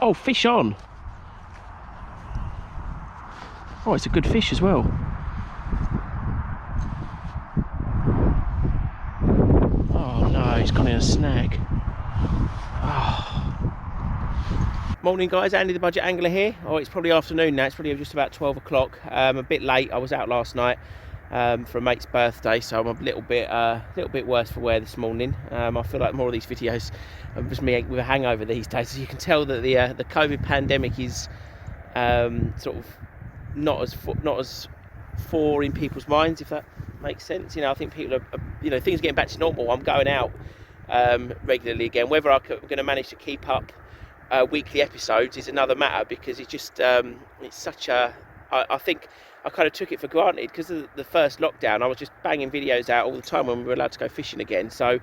Oh, fish on. Oh, it's a good fish as well. Oh no, he's gone in a snag. Oh. Morning guys, Andy the Budget Angler here. Oh, it's probably afternoon now, it's probably just about 12 o'clock. A bit late, I was out last night for a mate's birthday, so I'm a little bit worse for wear this morning. I feel like more of these videos are just me with a hangover these days. As you can tell that the COVID pandemic is sort of not as for in people's minds, if that makes sense. You know, I think people are, you know, things are getting back to normal. I'm going out regularly again. Whether I'm going to manage to keep up weekly episodes is another matter, because it's just it's such a, I think I kind of took it for granted because of the first lockdown. I was just banging videos out all the time when we were allowed to go fishing again. So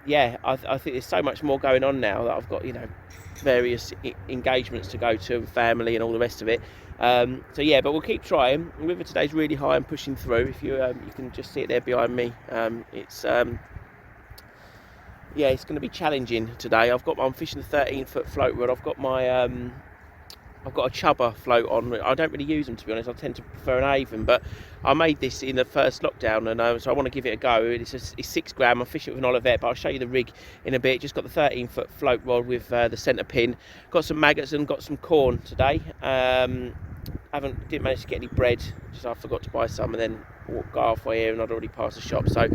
yeah, I think there's so much more going on now that I've got, you know, various engagements to go to, family and all the rest of it. So yeah, but we'll keep trying. The river today's really high and pushing through. If you you can just see it there behind me. It's yeah, it's going to be challenging today. I'm fishing the 13-foot float rod. I've got a chubber float on. I don't really use them, to be honest. I tend to prefer an Avon, but I made this in the first lockdown, and so I want to give it a go. It's 6 gram. I'm fishing with an Olivet, but I'll show you the rig in a bit. Just got the 13-foot float rod with the centre pin. Got some maggots and got some corn today. Didn't manage to get any bread. Just I forgot to buy some, and then go halfway here and I'd already passed the shop. So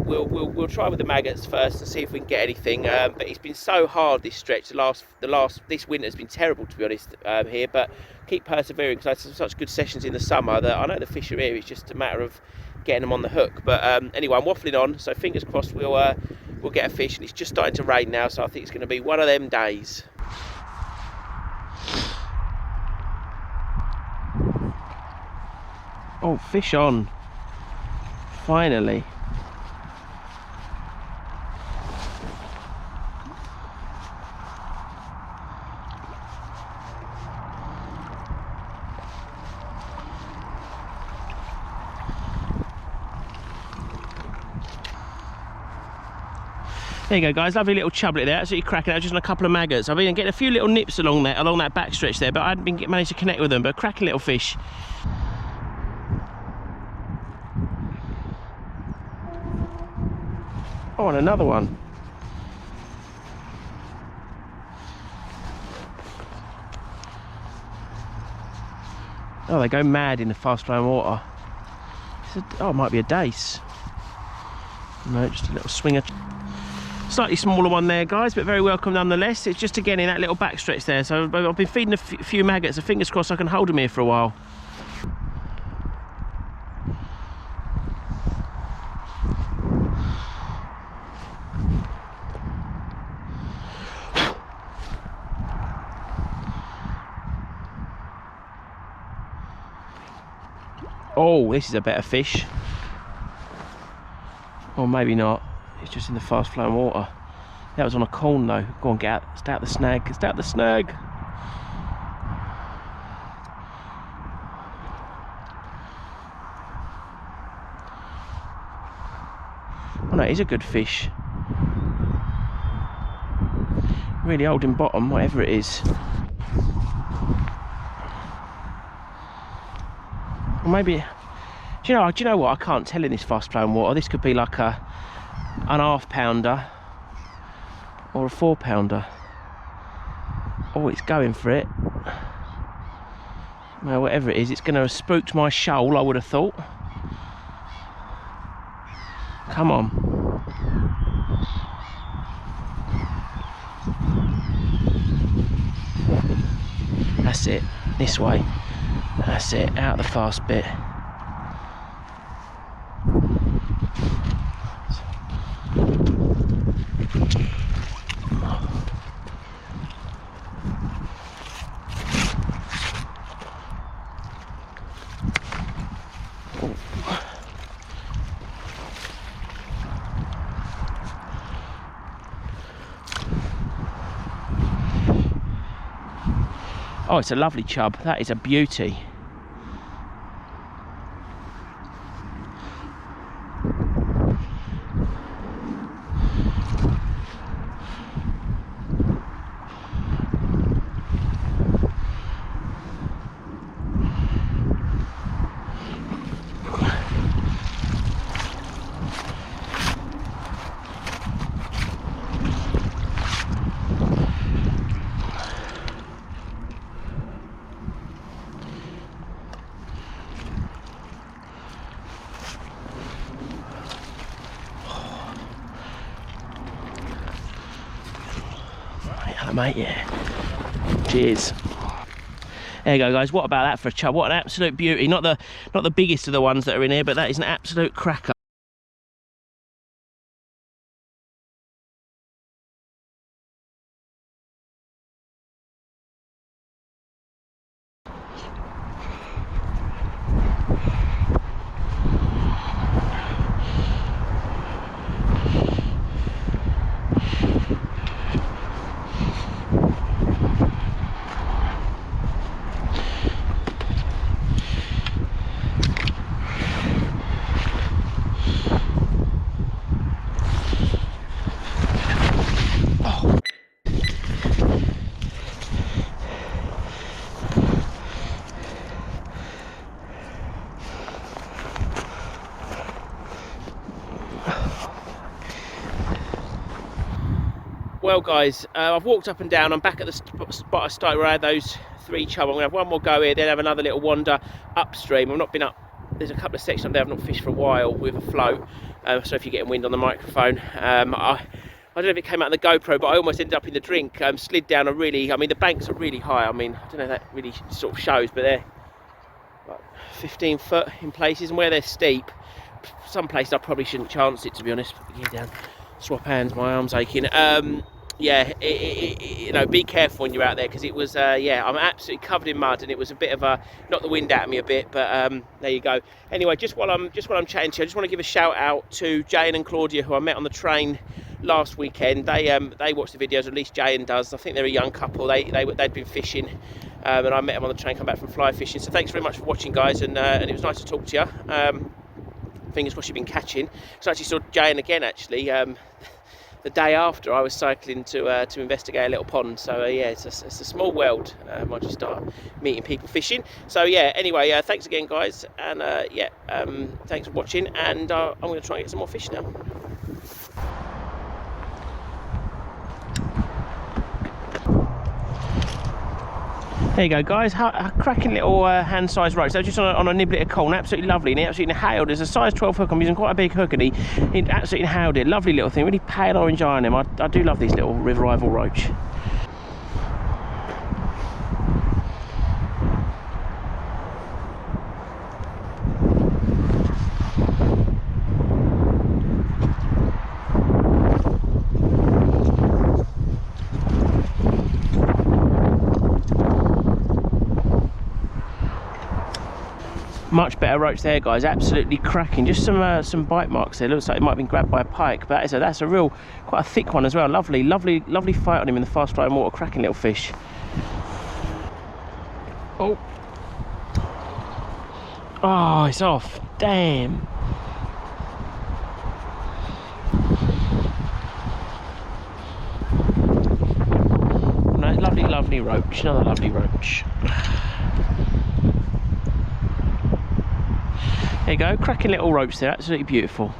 we'll try with the maggots first and see if we can get anything. But it's been so hard this stretch. This winter has been terrible, to be honest, here. But keep persevering, because I had such good sessions in the summer that I know the fish are here. It's just a matter of getting them on the hook. But anyway, I'm waffling on, so fingers crossed we'll get a fish. And it's just starting to rain now, so I think it's going to be one of them days. Oh, fish on. Finally. There you go, guys, lovely little chublet there, absolutely cracking out, just on a couple of maggots. I've been getting a few little nips along that back stretch there, but I hadn't managed to connect with them, but cracking little fish. Oh, and another one. Oh, they go mad in the fast flowing water. Oh, it might be a dace. No, just a little swinger. Slightly smaller one there, guys, but very welcome nonetheless. It's just again in that little back stretch there. So I've been feeding a few maggots, so fingers crossed I can hold them here for a while. Oh, this is a better fish. Or maybe not. It's just in the fast flowing water. That was on a corn though. Go on, get out. Stay out the snag. Stay out the snag. Oh no, it is a good fish. Really holding bottom, whatever it is. Or maybe, do you know what? I can't tell in this fast flowing water. This could be like an half pounder or a 4 pounder. Oh, it's going for it. Well, whatever it is, it's going to have spooked my shoal, I would have thought. Come on. That's it. This way. That's it. Out the fast bit. Oh, it's a lovely chub. That is a beauty. right, mate, yeah. Cheers. There you go, guys. What about that for a chub? What an absolute beauty. Not the biggest of the ones that are in here, but that is an absolute cracker. Well, guys, I've walked up and down. I'm back at the spot I started where I had those 3 chub. I'm going to have one more go here, then have another little wander upstream. I've not been up, there's a couple of sections up there I've not fished for a while with a float, so if you're getting wind on the microphone. I don't know if it came out of the GoPro, but I almost ended up in the drink, slid down a really, I mean, the banks are really high. I mean, I don't know if that really sort of shows, but they're like 15 foot in places, and where they're steep, some places I probably shouldn't chance it, to be honest. Get down, swap hands, my arm's aching. Yeah, you know, be careful when you're out there, because it was, yeah, I'm absolutely covered in mud, and it was a bit of a, knocked the wind out of me a bit, but there you go. Anyway, just while I'm chatting to you, I just want to give a shout out to Jane and Claudia, who I met on the train last weekend. They watch the videos, at least Jane does. I think they're a young couple. They'd been fishing, and I met them on the train, come back from fly fishing. So thanks very much for watching, guys, and it was nice to talk to you. Fingers crossed you've been catching. So I actually saw Jane again, actually. The day after I was cycling to investigate a little pond. So yeah, it's a small world. I just start meeting people fishing. So yeah, anyway, thanks again, guys, and yeah, thanks for watching, and I'm going to try and get some more fish now. There you go, guys. A cracking little hand-sized roach. They're just on a niblet of corn, absolutely lovely, and he absolutely nailed. There's a size 12 hook. I'm using quite a big hook, and he absolutely nailed it. Lovely little thing, really pale orange eye on him. I do love these little river rival roach. Much better roach there, guys. Absolutely cracking. Just some bite marks there. Looks like it might have been grabbed by a pike, but that's a real, quite a thick one as well. Lovely fight on him in the fast flowing water. Cracking little fish. Oh, it's off. Damn. No, lovely roach. Another lovely roach. There you go, cracking little roach there, absolutely beautiful.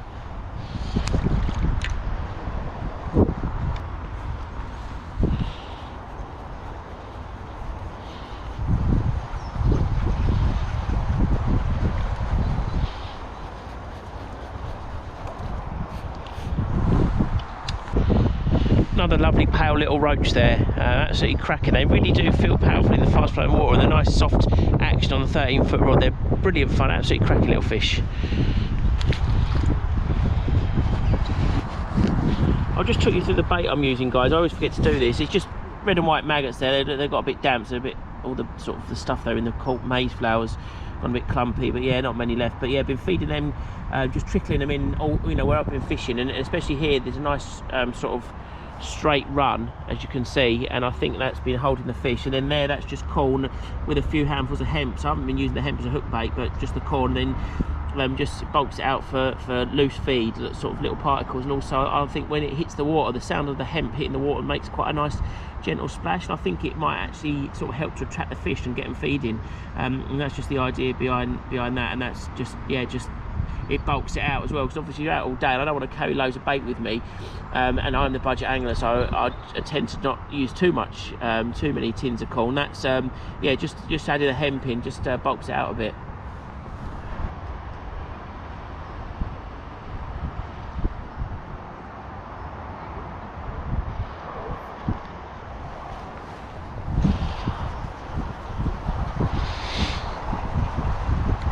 Another lovely pale little roach there, absolutely cracking. They really do feel powerful in the fast flowing water, and the nice soft action on the 13-foot rod. They're brilliant fun, absolutely cracking little fish. I just took you through the bait I'm using, guys. I always forget to do this. It's just red and white maggots there. They've got a bit damp, so all the sort of the stuff there in the cold maize flowers gone a bit clumpy, but yeah, not many left. But yeah, been feeding them, just trickling them in all, you know, where I've been fishing, and especially here there's a nice sort of straight run, as you can see, and I think that's been holding the fish. And then there, that's just corn with a few handfuls of hemp. So I haven't been using the hemp as a hook bait, but just the corn. Then just bulks it out for loose feed, sort of little particles. And also I think when it hits the water, the sound of the hemp hitting the water makes quite a nice gentle splash, and I think it might actually sort of help to attract the fish and get them feeding, and that's just the idea behind that. And that's just, yeah, just it bulks it out as well, because obviously you're out all day and I don't want to carry loads of bait with me, and I'm the budget angler, so I tend to not use too many tins of corn. That's yeah, just adding the hemp in just bulks it out a bit.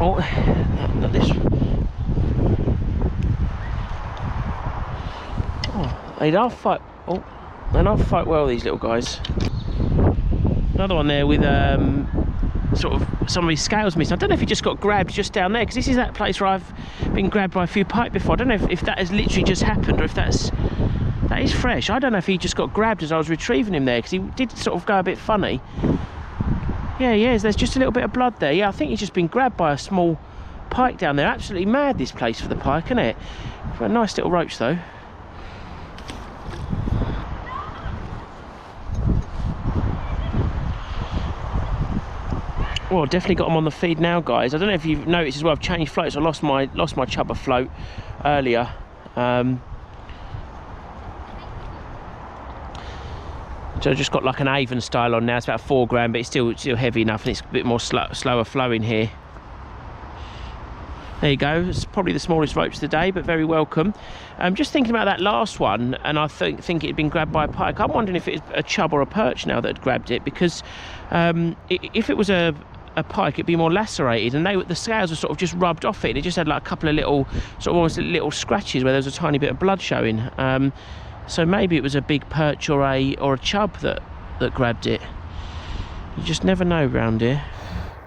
Oh, not this. Oh, they don't fight. Oh, they don't fight well, these little guys. Another one there with sort of some of his scales missing. I don't know if he just got grabbed just down there, because this is that place where I've been grabbed by a few pike before. I don't know if that has literally just happened, or if that is fresh. I don't know if he just got grabbed as I was retrieving him there, because he did sort of go a bit funny. Yeah, there's just a little bit of blood there. Yeah, I think he's just been grabbed by a small pike down there. Absolutely mad, this place, for the pike, isn't it? A nice little roach though. Well, definitely got them on the feed now, guys. I don't know if you've noticed as well, I've changed floats. I lost my chub float earlier. So I just got like an Avon style on now. It's about 4 gram, but it's still heavy enough, and it's a bit more slower flowing here. There you go. It's probably the smallest roach of the day, but very welcome. Just thinking about that last one, and I think it had been grabbed by a pike. I'm wondering if it's a chub or a perch now that had grabbed it, because if it was a pike, it'd be more lacerated, and the scales were sort of just rubbed off it. It just had like a couple of little, sort of almost little scratches where there was a tiny bit of blood showing. So maybe it was a big perch or a chub that grabbed it. You just never know round here.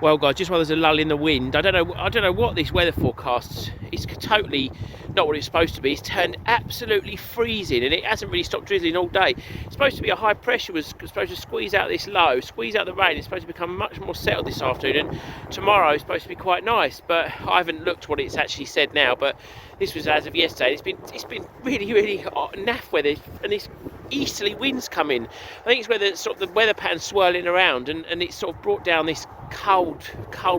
Well, guys, just while there's a lull in the wind, I don't know what this weather forecast is. Totally not what it's supposed to be. It's turned absolutely freezing, and it hasn't really stopped drizzling all day. It's supposed to be a high pressure was supposed to squeeze out this low, squeeze out the rain. It's supposed to become much more settled this afternoon, and tomorrow is supposed to be quite nice. But I haven't looked what it's actually said now. But this was as of yesterday. It's been really naff weather, and it's easterly winds coming. I think it's where the weather pattern's swirling around, and it's sort of brought down this cold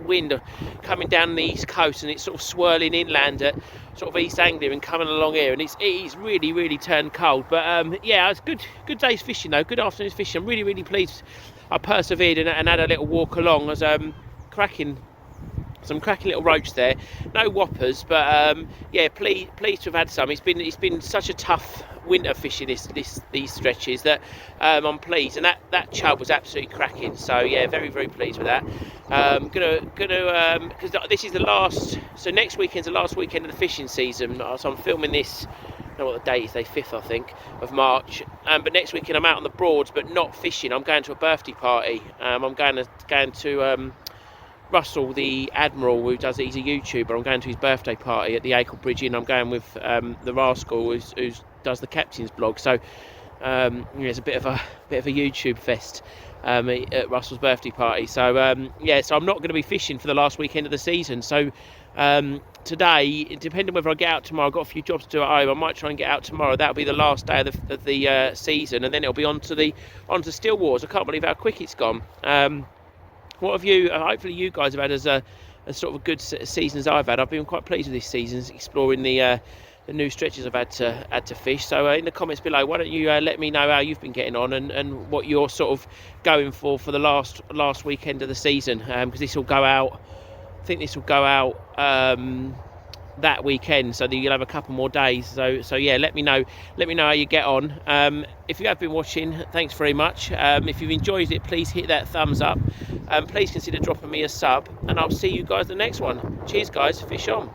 wind coming down the east coast, and it's sort of swirling inland at sort of East Anglia and coming along here, and it is really turned cold. But yeah, it's good day's fishing though, good afternoon's fishing. I'm really pleased I persevered and had a little walk along. As some cracking little roach there, no whoppers, but yeah, pleased to have had some. It's been such a tough winter fishing these stretches that I'm pleased, and that chub was absolutely cracking. So yeah, very pleased with that. Gonna because this is the last, so next weekend's the last weekend of the fishing season. So I'm filming this, I don't know what the date is, the 5th I think of March, but next weekend I'm out on the Broads, but not fishing. I'm going to a birthday party. I'm going to Russell, the Admiral, he's a YouTuber. I'm going to his birthday party at the Acle Bridge Inn. I'm going with the Rascal, who does the Captain's blog. So it's a bit of a YouTube fest at Russell's birthday party. So yeah, so I'm not going to be fishing for the last weekend of the season. So today, depending whether I get out tomorrow, I've got a few jobs to do at home. I might try and get out tomorrow. That'll be the last day of the season, and then it'll be on to Still Wars. I can't believe how quick it's gone. What have you? Hopefully, you guys have had as sort of a good season as I've had. I've been quite pleased with this season, exploring the new stretches I've had to fish. So in the comments below, why don't you let me know how you've been getting on, and what you're sort of going for the last weekend of the season, because this will go out. I think this will go out that weekend, so that you'll have a couple more days. So yeah, let me know how you get on. If you have been watching, thanks very much. If you've enjoyed it, please hit that thumbs up, please consider dropping me a sub, and I'll see you guys the next one. Cheers guys, fish on.